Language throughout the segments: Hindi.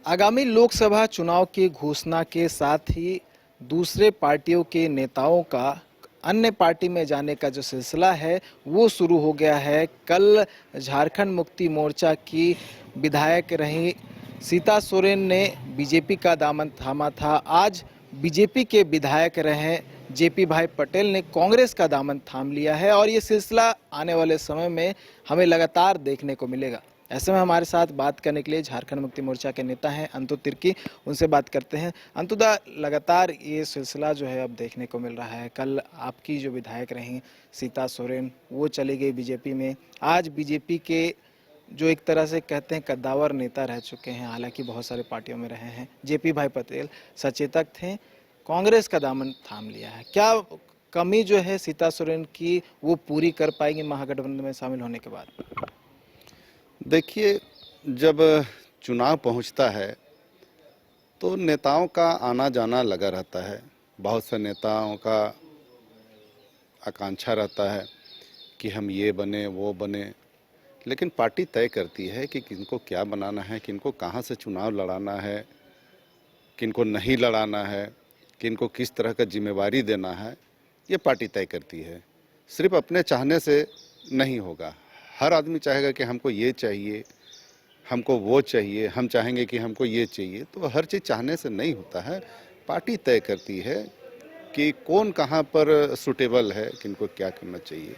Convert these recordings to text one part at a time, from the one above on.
आगामी लोकसभा चुनाव की घोषणा के साथ ही दूसरे पार्टियों के नेताओं का अन्य पार्टी में जाने का जो सिलसिला है वो शुरू हो गया है। कल झारखंड मुक्ति मोर्चा की विधायक रही सीता सोरेन ने बीजेपी का दामन थामा था। आज बीजेपी के विधायक रहे जेपी भाई पटेल ने कांग्रेस का दामन थाम लिया है और ये सिलसिला आने वाले समय में हमें लगातार देखने को मिलेगा। ऐसे में हमारे साथ बात करने के लिए झारखंड मुक्ति मोर्चा के नेता हैं अंतु तिर्की, उनसे बात करते हैं। अंतुदा, लगातार ये सिलसिला जो है अब देखने को मिल रहा है। कल आपकी जो विधायक रहीं सीता सोरेन वो चली गई बीजेपी में। आज बीजेपी के जो एक तरह से कहते हैं कद्दावर नेता रह चुके हैं, हालांकि बहुत सारे पार्टियों में रहे हैं, जेपी भाई पटेल सचेतक थे, कांग्रेस का दामन थाम लिया है। क्या कमी जो है सीता सोरेन की वो पूरी कर पाएंगे महागठबंधन में शामिल होने के बाद? देखिए, जब चुनाव पहुंचता है तो नेताओं का आना जाना लगा रहता है। बहुत से नेताओं का आकांक्षा रहता है कि हम ये बने वो बने, लेकिन पार्टी तय करती है कि किनको क्या बनाना है, किनको कहां से चुनाव लड़ाना है, किनको नहीं लड़ाना है, किनको किस तरह का जिम्मेवारी देना है, ये पार्टी तय करती है। सिर्फ अपने चाहने से नहीं होगा। हर आदमी चाहेगा कि हमको ये चाहिए, हमको वो चाहिए, हम चाहेंगे कि हमको ये चाहिए, तो हर चीज़ चाहने से नहीं होता है। पार्टी तय करती है कि कौन कहाँ पर सूटेबल है, किनको क्या करना चाहिए।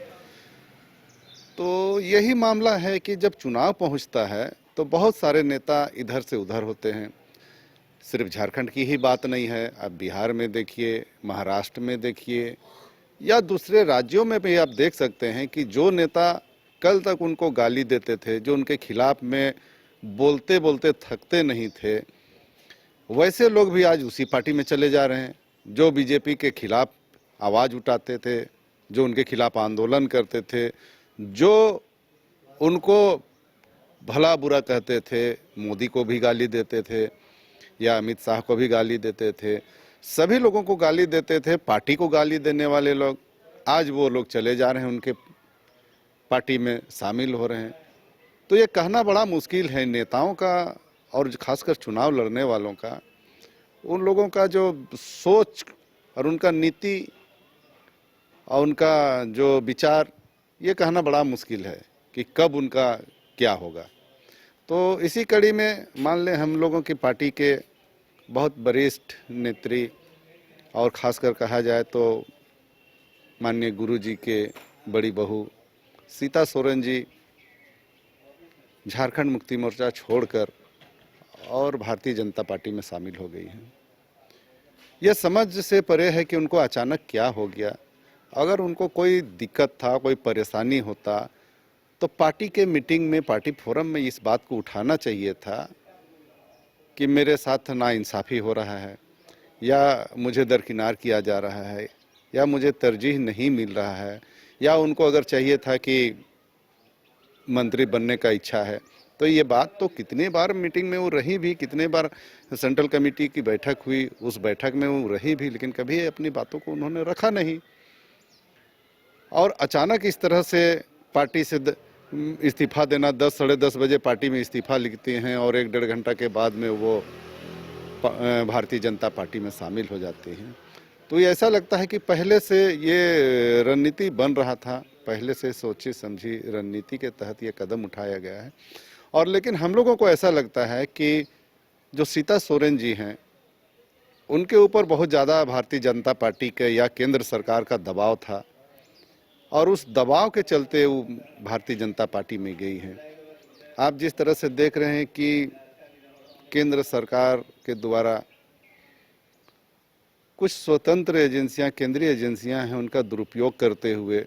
तो यही मामला है कि जब चुनाव पहुंचता है तो बहुत सारे नेता इधर से उधर होते हैं। सिर्फ झारखंड की ही बात नहीं है, आप बिहार में देखिए, महाराष्ट्र में देखिए, या दूसरे राज्यों में भी आप देख सकते हैं कि जो नेता कल तक उनको गाली देते थे, जो उनके खिलाफ में बोलते बोलते थकते नहीं थे, वैसे लोग भी आज उसी पार्टी में चले जा रहे हैं। जो बीजेपी के खिलाफ आवाज़ उठाते थे, जो उनके खिलाफ आंदोलन करते थे, जो उनको भला बुरा कहते थे, मोदी को भी गाली देते थे या अमित शाह को भी गाली देते थे, सभी लोगों को गाली देते थे, पार्टी को गाली देने वाले लोग, आज वो लोग चले जा रहे हैं, उनके पार्टी में शामिल हो रहे हैं। तो ये कहना बड़ा मुश्किल है नेताओं का और खासकर चुनाव लड़ने वालों का, उन लोगों का जो सोच और उनका नीति और उनका जो विचार, ये कहना बड़ा मुश्किल है कि कब उनका क्या होगा। तो इसी कड़ी में मान लें हम लोगों की पार्टी के बहुत वरिष्ठ नेत्री और खासकर कहा जाए तो माननीय गुरु जी के बड़ी बहू सीता सोरेन जी झारखंड मुक्ति मोर्चा छोड़कर और भारतीय जनता पार्टी में शामिल हो गई हैं। यह समझ से परे है कि उनको अचानक क्या हो गया। अगर उनको कोई दिक्कत था, कोई परेशानी होता तो पार्टी के मीटिंग में, पार्टी फोरम में इस बात को उठाना चाहिए था कि मेरे साथ नाइंसाफ़ी हो रहा है, या मुझे दरकिनार किया जा रहा है, या मुझे तरजीह नहीं मिल रहा है, या उनको अगर चाहिए था कि मंत्री बनने का इच्छा है। तो ये बात तो कितने बार मीटिंग में वो रही भी, कितने बार सेंट्रल कमेटी की बैठक हुई, उस बैठक में वो रही भी, लेकिन कभी अपनी बातों को उन्होंने रखा नहीं। और अचानक इस तरह से पार्टी से इस्तीफा देना, 10 साढ़े 10 बजे पार्टी में इस्तीफा लिखते हैं और 1 डेढ़ घंटा के बाद में वो भारतीय जनता पार्टी में शामिल हो जाते हैं। तो ये ऐसा लगता है कि पहले से ये रणनीति बन रहा था, पहले से सोची समझी रणनीति के तहत ये कदम उठाया गया है। और लेकिन हम लोगों को ऐसा लगता है कि जो सीता सोरेन जी हैं, उनके ऊपर बहुत ज़्यादा भारतीय जनता पार्टी के या केंद्र सरकार का दबाव था और उस दबाव के चलते वो भारतीय जनता पार्टी में गई हैं। आप जिस तरह से देख रहे हैं कि केंद्र सरकार के द्वारा कुछ स्वतंत्र एजेंसियां, केंद्रीय एजेंसियां हैं, उनका दुरुपयोग करते हुए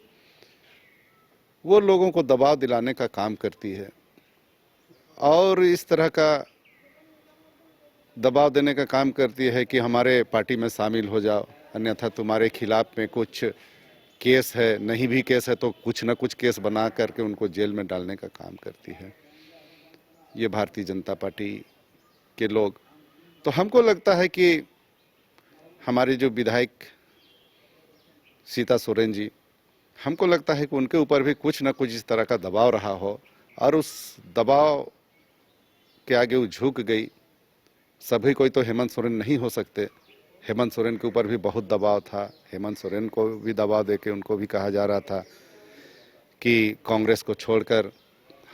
वो लोगों को दबाव दिलाने का काम करती है और इस तरह का दबाव देने का काम करती है कि हमारे पार्टी में शामिल हो जाओ, अन्यथा तुम्हारे खिलाफ में कुछ केस है, नहीं भी केस है तो कुछ न कुछ केस बना करके उनको जेल में डालने का काम करती है ये भारतीय जनता पार्टी के लोग। तो हमको लगता है कि हमारे जो विधायक सीता सोरेन जी, हमको लगता है कि उनके ऊपर भी कुछ न कुछ इस तरह का दबाव रहा हो और उस दबाव के आगे वो झुक गई सभी कोई तो हेमंत सोरेन नहीं हो सकते। हेमंत सोरेन के ऊपर भी बहुत दबाव था। हेमंत सोरेन को भी दबाव देके उनको भी कहा जा रहा था कि कांग्रेस को छोड़कर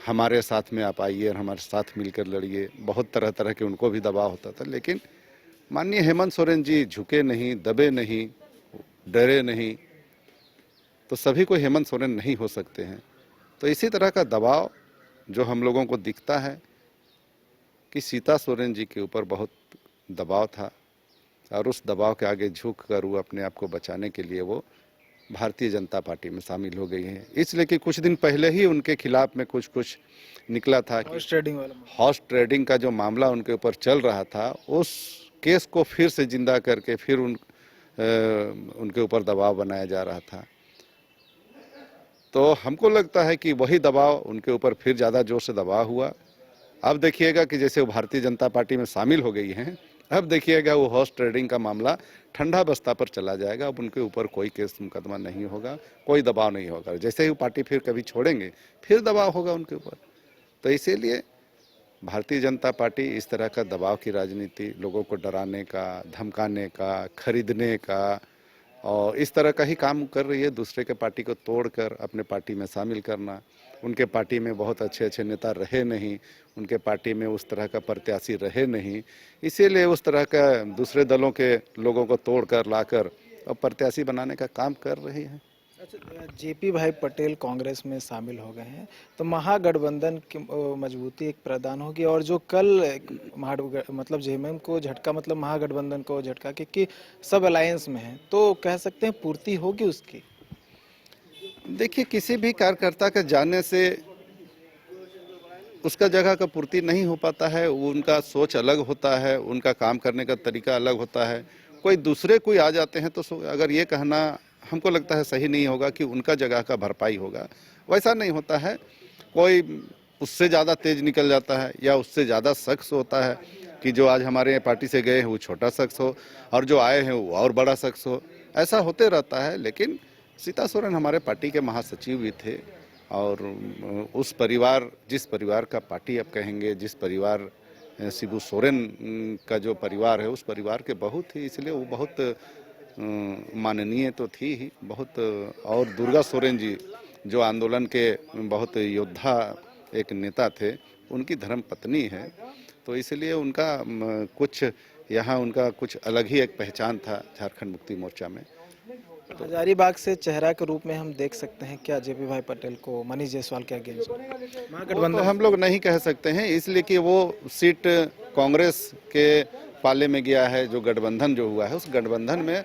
हमारे साथ में आप आइए और हमारे साथ मिलकर लड़िए। बहुत तरह तरह के उनको भी दबाव होता था, लेकिन माननीय हेमंत सोरेन जी झुके नहीं, दबे नहीं, डरे नहीं, तो सभी को हेमंत सोरेन नहीं हो सकते हैं। तो इसी तरह का दबाव जो हम लोगों को दिखता है कि सीता सोरेन जी के ऊपर बहुत दबाव था, और उस दबाव के आगे झुक कर वो अपने आप को बचाने के लिए वो भारतीय जनता पार्टी में शामिल हो गई हैं। इसलिए कि कुछ दिन पहले ही उनके खिलाफ में कुछ निकला था कि हॉर्स ट्रेडिंग वाला हॉर्स ट्रेडिंग का जो मामला उनके ऊपर चल रहा था, उस केस को फिर से जिंदा करके फिर उनके ऊपर दबाव बनाया जा रहा था। तो हमको लगता है कि वही दबाव उनके ऊपर फिर ज़्यादा जोर से दबाव हुआ। अब देखिएगा कि जैसे वो भारतीय जनता पार्टी में शामिल हो गई हैं, अब देखिएगा वो हॉर्स ट्रेडिंग का मामला ठंडा बस्ता पर चला जाएगा। अब उनके ऊपर कोई केस मुकदमा नहीं होगा, कोई दबाव नहीं होगा। जैसे ही वो पार्टी फिर कभी छोड़ेंगे, फिर दबाव होगा उनके ऊपर। तो इसीलिए भारतीय जनता पार्टी इस तरह का दबाव की राजनीति, लोगों को डराने का, धमकाने का, खरीदने का और इस तरह का ही काम कर रही है। दूसरे के पार्टी को तोड़कर अपने पार्टी में शामिल करना। उनके पार्टी में बहुत अच्छे अच्छे नेता रहे नहीं, उनके पार्टी में उस तरह का प्रत्याशी रहे नहीं, इसीलिए उस तरह का दूसरे दलों के लोगों को तोड़कर लाकर अब प्रत्याशी बनाने का काम कर रही है। अच्छा, जेपी भाई पटेल कांग्रेस में शामिल हो गए हैं, तो महागठबंधन की मजबूती एक प्रदान होगी। और जो कल मतलब जेएमएम को झटका, मतलब महागठबंधन को झटका, क्योंकि सब अलायंस में है, तो कह सकते हैं पूर्ति होगी उसकी। देखिए, किसी भी कार्यकर्ता के जाने से उसका जगह का पूर्ति नहीं हो पाता है। उनका सोच अलग होता है, उनका काम करने का तरीका अलग होता है। कोई आ जाते हैं तो अगर ये कहना हमको लगता है सही नहीं होगा कि उनका जगह का भरपाई होगा, वैसा नहीं होता है। कोई उससे ज़्यादा तेज निकल जाता है या उससे ज़्यादा शख्स होता है कि जो आज हमारे पार्टी से गए हैं वो छोटा शख्स हो और जो आए हैं वो और बड़ा शख्स हो, ऐसा होते रहता है। लेकिन सीता सोरेन हमारे पार्टी के महासचिव भी थे और उस परिवार, जिस परिवार का पार्टी आप कहेंगे, जिस परिवार शिबू सोरेन का जो परिवार है, उस परिवार के बहू थी, इसलिए वो बहुत माननीय तो थी ही बहुत। और दुर्गा सोरेन जी जो आंदोलन के बहुत योद्धा एक नेता थे, उनकी धर्म पत्नी है, तो इसलिए उनका यहाँ उनका कुछ अलग ही एक पहचान था झारखंड मुक्ति मोर्चा में। हजारीबाग से चेहरा के रूप में हम देख सकते हैं क्या जेपी भाई पटेल को मनीष जायसवाल के अगेंस्ट? वो तो हम लोग नहीं कह सकते हैं, इसलिए कि वो सीट कांग्रेस के पाले में गया है। जो गठबंधन जो हुआ है, उस गठबंधन में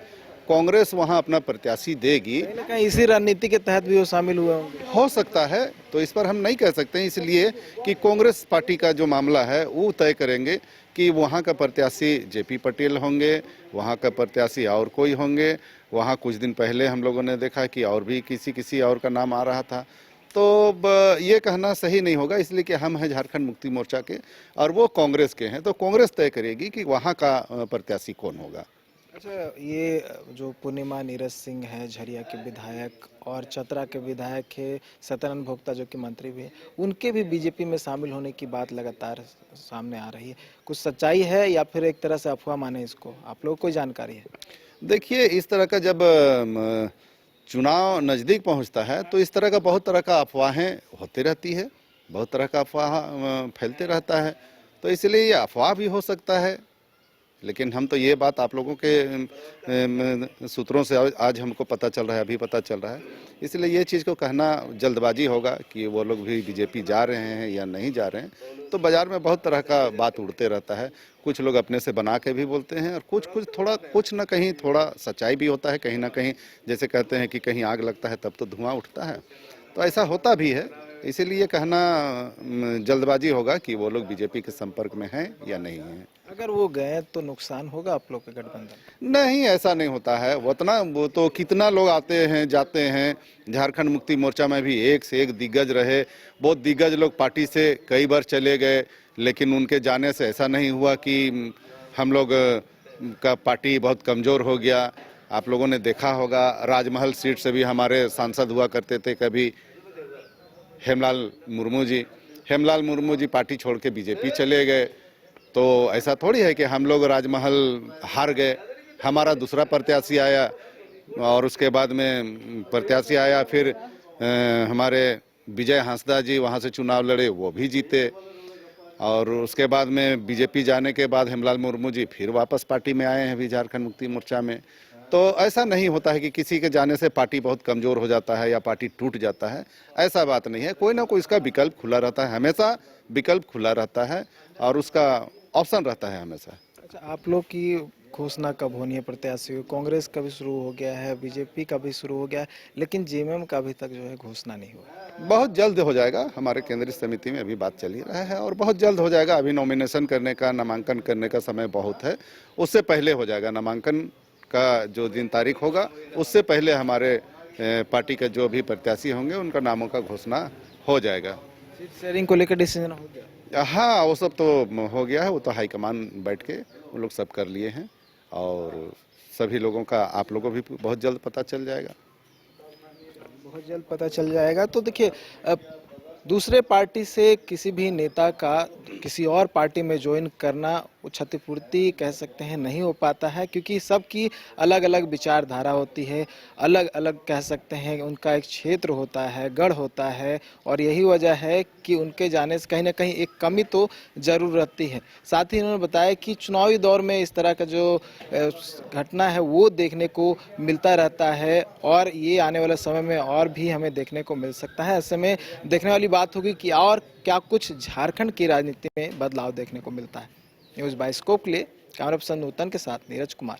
कांग्रेस वहां अपना प्रत्याशी देगी। कहीं इसी रणनीति के तहत भी वो शामिल हुए होंगे? हो सकता है, तो इस पर हम नहीं कह सकते हैं, इसलिए कि कांग्रेस पार्टी का जो मामला है वो तय करेंगे कि वहाँ का प्रत्याशी जेपी पटेल होंगे, वहाँ का प्रत्याशी और कोई होंगे। वहाँ कुछ दिन पहले हम लोगों ने देखा कि और भी किसी और का नाम आ रहा था। तो ये कहना सही नहीं होगा, इसलिए कि हम हैं झारखंड मुक्ति मोर्चा के और वो कांग्रेस के हैं, तो कांग्रेस तय करेगी कि वहाँ का प्रत्याशी कौन होगा। अच्छा, ये जो पूर्णिमा नीरज सिंह है झरिया के विधायक और चतरा के विधायक है, सत्यानंद भोक्ता जो कि मंत्री भी हैं, उनके भी बीजेपी में शामिल होने की बात लगातार सामने आ रही है। कुछ सच्चाई है या फिर एक तरह से अफवाह माने इसको? आप लोगों को जानकारी है? देखिए, इस तरह का जब चुनाव नज़दीक पहुंचता है तो इस तरह का बहुत तरह का अफवाहें होती रहती है, बहुत तरह का अफवाह फैलते रहता है, तो इसलिए ये अफवाह भी हो सकता है। लेकिन हम तो ये बात आप लोगों के सूत्रों से आज हमको पता चल रहा है, अभी पता चल रहा है, इसलिए ये चीज़ को कहना जल्दबाजी होगा कि वो लोग भी बीजेपी जा रहे हैं या नहीं जा रहे हैं। तो बाज़ार में बहुत तरह का बात उड़ते रहता है, कुछ लोग अपने से बना के भी बोलते हैं और कुछ न कहीं थोड़ा सच्चाई भी होता है। कहीं ना कहीं जैसे कहते हैं कि कहीं आग लगता है तब तो धुआं उठता है, तो ऐसा होता भी है। इसीलिए कहना जल्दबाजी होगा कि वो लोग बीजेपी के संपर्क में हैं या नहीं हैं। अगर वो गए तो नुकसान होगा आप लोग के गठबंधन? नहीं, ऐसा नहीं होता है। वो तो कितना लोग आते हैं जाते हैं। झारखंड मुक्ति मोर्चा में भी एक से एक दिग्गज रहे, बहुत दिग्गज लोग पार्टी से कई बार चले गए, लेकिन उनके जाने से ऐसा नहीं हुआ कि हम लोग का पार्टी बहुत कमज़ोर हो गया। आप लोगों ने देखा होगा, राजमहल सीट से भी हमारे सांसद हुआ करते थे कभी हेमलाल मुर्मू जी पार्टी छोड़ के बीजेपी चले गए। तो ऐसा थोड़ी है कि हम लोग राजमहल हार गए, हमारा दूसरा प्रत्याशी आया और उसके बाद में प्रत्याशी आया, फिर हमारे विजय हांसदा जी वहाँ से चुनाव लड़े, वो भी जीते, और उसके बाद में बीजेपी जाने के बाद हेमलाल मुर्मू जी फिर वापस पार्टी में आए हैं अभी झारखंड मुक्ति मोर्चा में। तो ऐसा नहीं होता है कि किसी के जाने से पार्टी बहुत कमजोर हो जाता है या पार्टी टूट जाता है, ऐसा बात नहीं है। कोई ना कोई इसका विकल्प खुला रहता है, हमेशा विकल्प खुला रहता है और उसका ऑप्शन रहता है हमेशा। अच्छा, आप लोग की घोषणा कब होनी है प्रत्याशी? कांग्रेस का भी शुरू हो गया है, बीजेपी का भी शुरू हो गया है, लेकिन जेएमएम का अभी तक जो है घोषणा नहीं हुआ। बहुत जल्द हो जाएगा, हमारे केंद्रीय समिति में अभी बात चल ही रहा है और बहुत जल्द हो जाएगा। अभी नॉमिनेशन करने का, नामांकन करने का समय बहुत है, उससे पहले हो जाएगा। नामांकन का जो दिन तारीख होगा उससे पहले हमारे पार्टी के जो भी प्रत्याशी होंगे उनका नामों का घोषणा हो जाएगा। सीट शेयरिंग को लेकर डिसीजन हो गया? हाँ, वो सब तो हो गया है, वो तो हाईकमान बैठ के वो लोग सब कर लिए हैं और सभी लोगों का आप लोगों को भी बहुत जल्द पता चल जाएगा। बहुत जल्द पता चल जाएगा। तो देखिए, दूसरे पार्टी से किसी भी नेता का किसी और पार्टी में ज्वाइन करना वो क्षतिपूर्ति कह सकते हैं नहीं हो पाता है, क्योंकि सबकी अलग अलग विचारधारा होती है, अलग अलग कह सकते हैं उनका एक क्षेत्र होता है, गढ़ होता है, और यही वजह है कि उनके जाने से कहीं ना कहीं एक कमी तो जरूर रहती है। साथ ही उन्होंने बताया कि चुनावी दौर में इस तरह का जो घटना है वो देखने को मिलता रहता है और ये आने वाले समय में और भी हमें देखने को मिल सकता है। ऐसे में देखने वाली बात होगी कि और क्या कुछ झारखंड की राजनीति में बदलाव देखने को मिलता है। न्यूज़ बाय स्कोप के लिए कैमरा पर्सन नूतन के साथ नीरज कुमार।